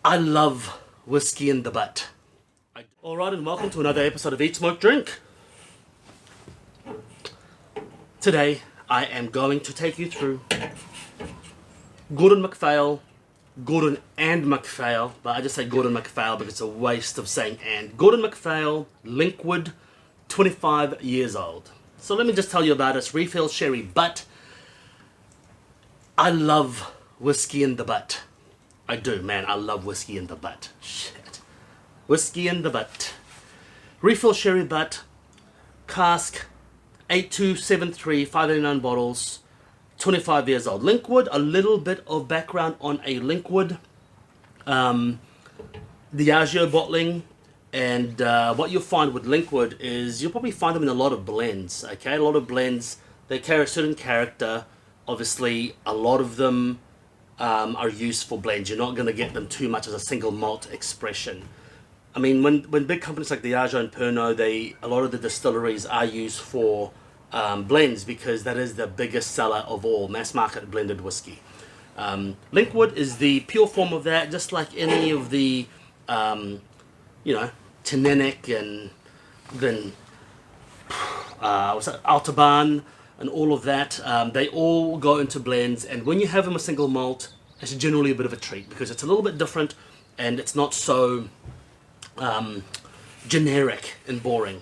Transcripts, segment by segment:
I love whiskey in the butt. Alright, and welcome to another episode of Eat, Smoke, Drink. Today, I am going to take you through Gordon Macphail, Gordon and Macphail, but I just say Gordon Macphail because it's a waste of saying and. Gordon Macphail, Linkwood, 25 years old. So let me just tell you about this refill sherry butt. I love whiskey in the butt. I do, man. I love whiskey in the butt. Shit. Whiskey in the butt. Refill sherry butt. Cask. 8273, 589 bottles. 25 years old. Linkwood. A little bit of background on a Linkwood. Diageo bottling. And what you'll find with Linkwood is you'll probably find them in a lot of blends. Okay, a lot of blends. They carry a certain character. Obviously, a lot of them are used for blends. You're not going to get them too much as a single malt expression. I mean, when big companies like Diageo and Pernod, a lot of the distilleries are used for blends because that is the biggest seller of all mass market blended whiskey. Linkwood is the pure form of that, just like any of the, Tannic and then Altaban and all of that. They all go into blends, and when you have them a single malt, it's generally a bit of a treat because it's a little bit different and it's not so generic and boring.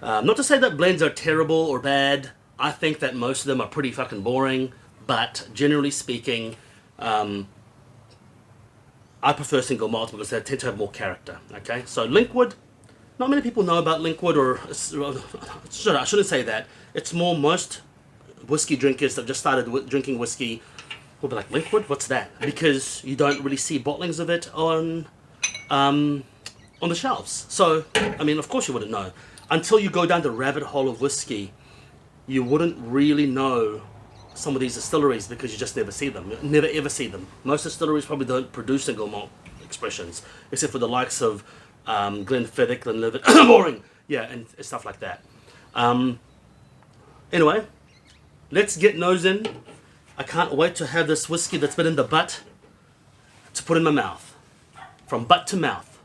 Not to say that blends are terrible or bad. I think that most of them are pretty fucking boring, but generally speaking, I prefer single malt because they tend to have more character. Okay, so Linkwood, not many people know about Linkwood, or I shouldn't say that. It's more most whiskey drinkers that just started drinking whiskey will be like, Linkwood, what's that? Because you don't really see bottlings of it on the shelves. So, I mean, of course you wouldn't know. Until you go down the rabbit hole of whiskey, you wouldn't really know some of these distilleries because you just never see them. You never ever see them. Most distilleries probably don't produce single malt expressions, except for the likes of Glenfiddich, Glenlivet, boring, yeah, and stuff like that. Anyway, let's get nosing. I can't wait to have this whiskey that's been in the butt to put in my mouth. From butt to mouth.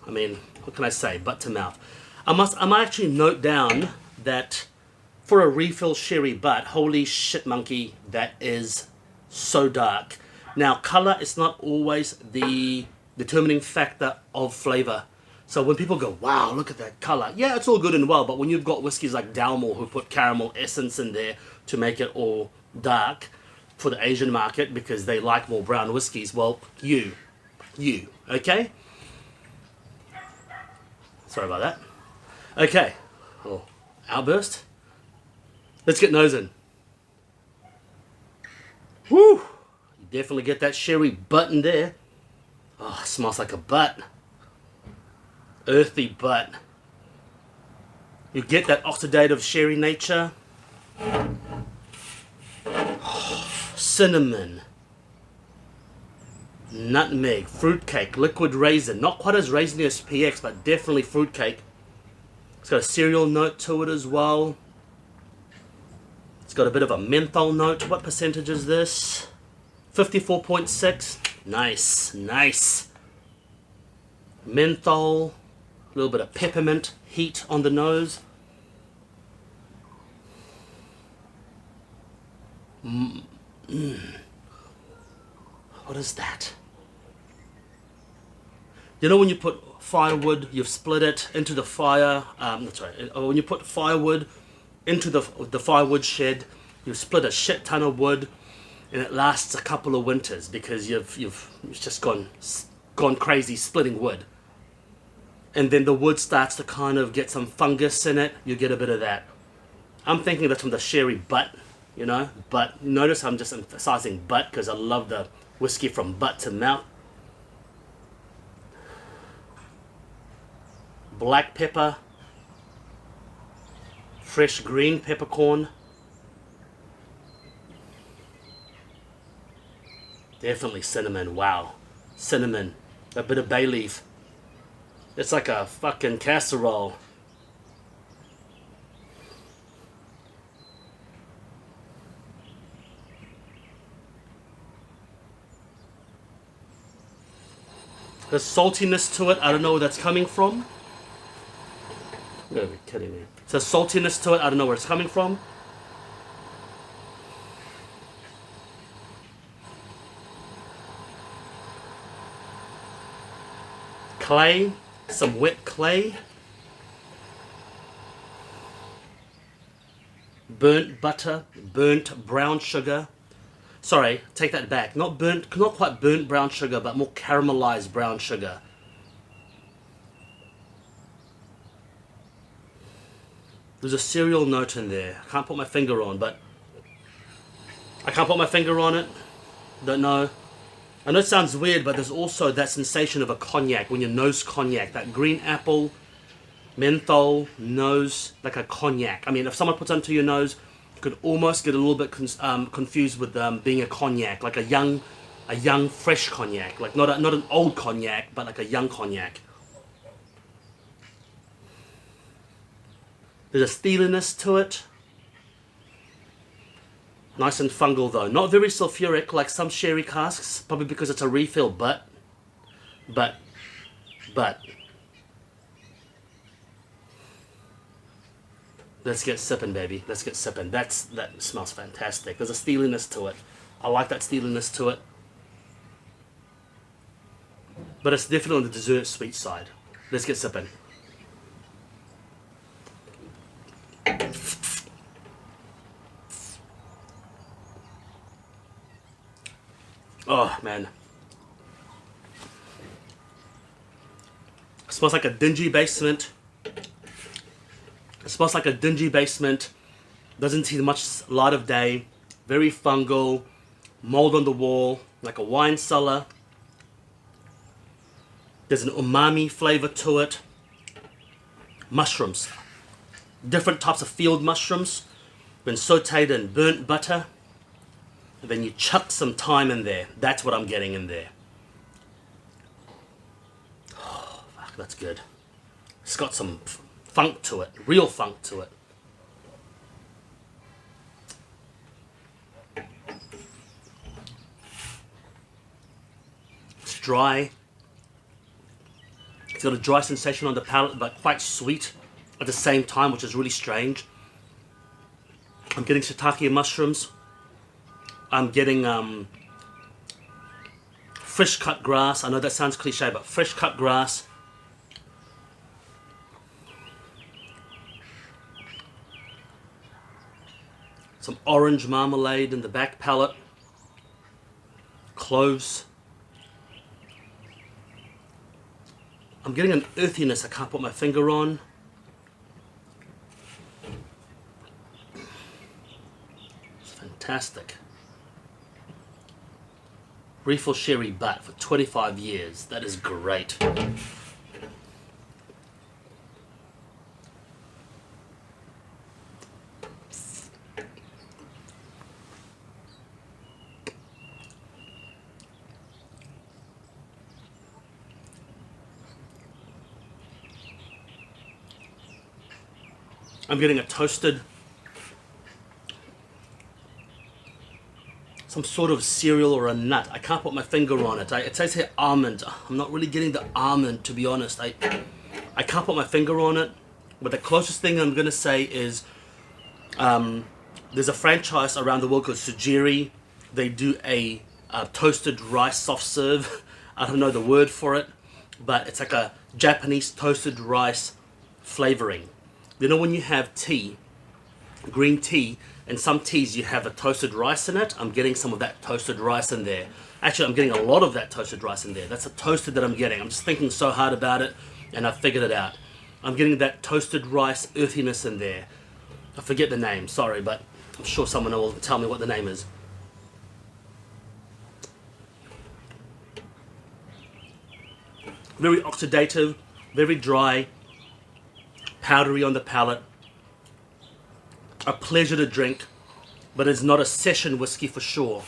I mean, what can I say? Butt to mouth. I might actually note down that for a refill sherry butt, holy shit monkey, that is so dark. Now, color is not always the determining factor of flavor. So when people go, wow, look at that color. Yeah, it's all good and well, but when you've got whiskeys like Dalmore who put caramel essence in there to make it all dark for the Asian market because they like more brown whiskeys, well, you, okay? Sorry about that. Okay, outburst. Let's get nosing. Woo! You definitely get that sherry butt in there. Oh, it smells like a butt. Earthy butt. You get that oxidative sherry nature. Oh, cinnamon. Nutmeg. Fruitcake. Liquid raisin. Not quite as raisiny as PX, but definitely fruitcake. It's got a cereal note to it as well. It's got a bit of a menthol note. What percentage is this? 54.6. Nice. Menthol. A little bit of peppermint heat on the nose. What is that? You know when you put firewood, you've split it into the fire. When you put firewood into the firewood shed, you've split a shit ton of wood, and it lasts a couple of winters because you've just gone crazy splitting wood. And then the wood starts to kind of get some fungus in it. You get a bit of that. I'm thinking that's from the sherry butt, But notice I'm just emphasizing butt because I love the whiskey from butt to mouth. Black pepper. Fresh green peppercorn. Definitely cinnamon. Wow. Cinnamon. A bit of bay leaf. It's like a fucking casserole. There's saltiness to it. I don't know where that's coming from. You're gotta be kidding me. There's saltiness to it. I don't know where it's coming from. Clay, some wet clay. Burnt butter, burnt brown sugar. Sorry, take that back. Not quite burnt brown sugar, but more caramelized brown sugar. There's a cereal note in there. I can't put my finger on, but I can't put my finger on it. Don't know. I know it sounds weird, but there's also that sensation of a cognac when you nose cognac. That green apple, menthol, nose, like a cognac. I mean, if someone puts it onto your nose, you could almost get a little bit confused with being a cognac, like a young, fresh cognac. Like not an old cognac, but like a young cognac. There's a steeliness to it. Nice and fungal though. Not very sulfuric like some sherry casks, probably because it's a refill, but. Let's get sipping, baby. Let's get sipping. That smells fantastic. There's a steeliness to it. I like that steeliness to it. But it's definitely on the dessert sweet side. Let's get sipping. Oh, man. It smells like a dingy basement. It smells like a dingy basement. Doesn't see much light of day. Very fungal. Mold on the wall. Like a wine cellar. There's an umami flavor to it. Mushrooms. Different types of field mushrooms. Been sauteed in burnt butter. And then you chuck some thyme in there. That's what I'm getting in there. Oh, fuck, that's good. It's got some funk to it. Real funk to it. It's dry. It's got a dry sensation on the palate, but quite sweet at the same time, which is really strange. I'm getting shiitake mushrooms. I'm getting fresh cut grass. I know that sounds cliche, but fresh cut grass. Some orange marmalade in the back palate. Cloves. I'm getting an earthiness I can't put my finger on. It's fantastic. Refill sherry butt for 25 years. That is great. I'm getting a toasted, some sort of cereal or a nut. I can't put my finger on it. It says here almond. I'm not really getting the almond, to be honest. I can't put my finger on it. But the closest thing I'm going to say is there's a franchise around the world called Sujiri. They do a toasted rice soft serve. I don't know the word for it, but it's like a Japanese toasted rice flavoring. You know when you have tea, green tea, and some teas you have a toasted rice in it? I'm getting some of that toasted rice in there. Actually, I'm getting a lot of that toasted rice in there. That's a toasted that I'm getting. I'm just thinking so hard about it, and I figured it out. I'm getting that toasted rice earthiness in there. I forget the name, sorry, but I'm sure someone will tell me what the name is. Very oxidative, very dry, powdery on the palate. A pleasure to drink, but it's not a session whiskey for sure.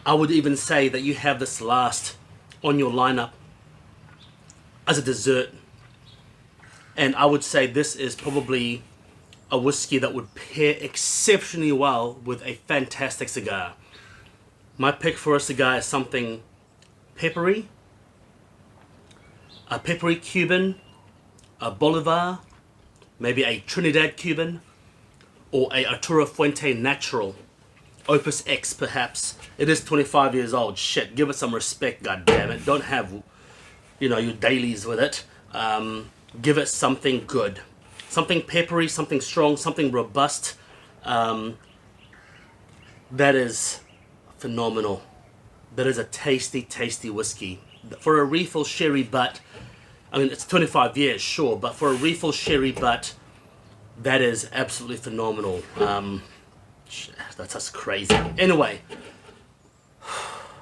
I would even say that you have this last on your lineup as a dessert. And I would say this is probably a whiskey that would pair exceptionally well with a fantastic cigar. My pick for a cigar is something peppery, a peppery Cuban, a Bolivar, maybe a Trinidad Cuban, or a Arturo Fuente Natural. Opus X perhaps. It is 25 years old. Shit, give it some respect, god damn it. Don't have, you know, your dailies with it. Give it something good. Something peppery, something strong, something robust. That is phenomenal. That is a tasty, tasty whiskey. For a refill sherry butt, I mean, it's 25 years, sure, but for a refill sherry butt, that is absolutely phenomenal. That's just crazy. Anyway,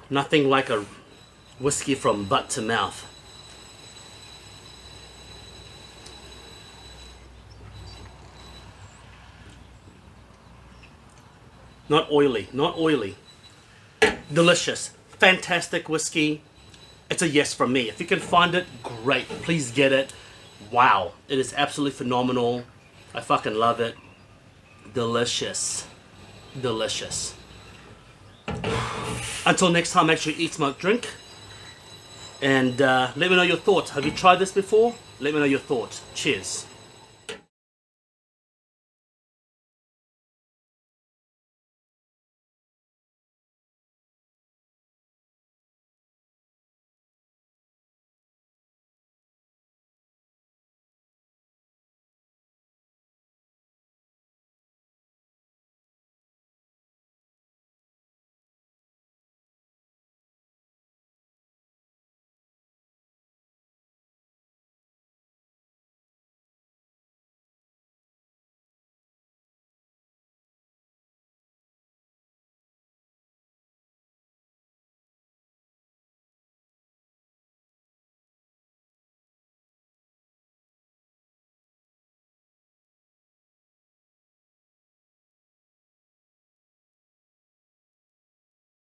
nothing like a whiskey from butt to mouth. Not oily, not oily. Delicious, fantastic whiskey. It's a yes from me. If you can find it, great. Please get it. Wow, it is absolutely phenomenal. I fucking love it. Delicious. Delicious. Until next time, make sure you eat, smoke, drink. And let me know your thoughts. Have you tried this before? Let me know your thoughts. Cheers.